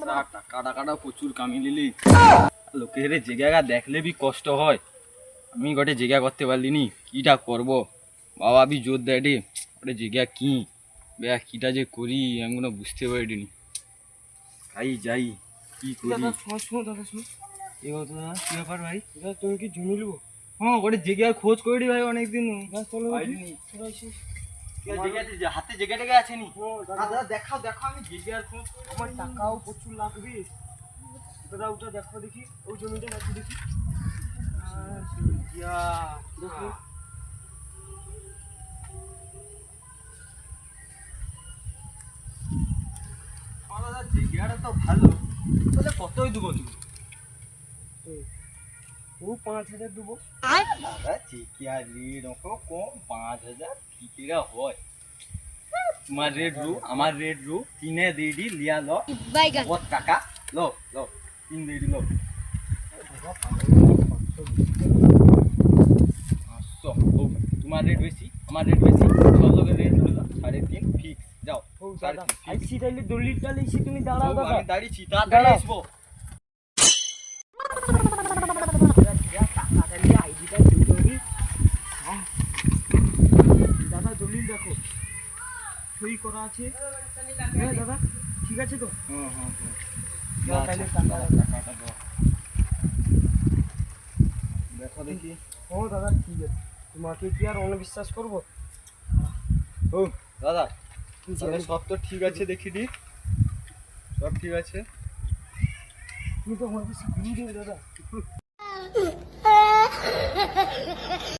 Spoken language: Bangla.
টাকাটা প্রচুর কামিয়ে নিলি। লোকের জায়গা দেখলে বি কষ্ট হয়, আমি গোটে জায়গা করতে পারলিনি, কিটা করব বাবা বি জোর দেয় রে, ওটা জায়গা কি বেয়া কিটা যে করি আমি কোনো বুঝতে পারিনি। তাই যাই কি করি। দাদা শোনো দাদা শোনো, কি হতো দাদা, কি ব্যাপার ভাই? দাদা তুমি কি জমি নেবো? হ্যাঁ ওটা জায়গার খোঁজ করি ভাই অনেকদিন চলো পাইনি। হাতে জায়গা টাকা আছে নি? দাদা দেখাও দেখাও, আমি জায়গার খোঁজ করি। আমার টাকাও প্রচুর লাগবে দাদা, ওটা দেখো দেখি, ওই জমিটা দেখো দেখি। দেখো দাদা জায়গাটা তো ভালো, তাহলে কতই দেবো তুমি? ও 5,000 দেবো। দাদা চিকিয়া রেট কম, 5,000 ঠিকিরা হয়। তোমার রেট রু আমার রেট রু, কিনে দিডি লিয়া লো বহুত টাকা লো লো, কিন দিডি লো 500। তোমার রেট বেশি আমার রেট বেশি, সব লোকের রেট হলো 3.5 ফিক্স। যাও দাদা আইসি তাইলে দলিল টালে এসে তুমি দাঁড়াও দাদা। আমি দাঁড়িয়েছি, তাড়াতাড়ি আসবো। দাদা দলিল দেখো, সই করা আছে। হ্যাঁ দাদা ঠিক আছে তো? দেখো দেখি। ও দাদা ঠিক আছে, তোমাকে কি আর অনবিশ্বাস করবো? ও দাদা তাহলে সব তো ঠিক আছে, দেখি দি সব ঠিক আছে। তুমি তো অনেক বেশি ঘুরিয়ে দেবে দাদা।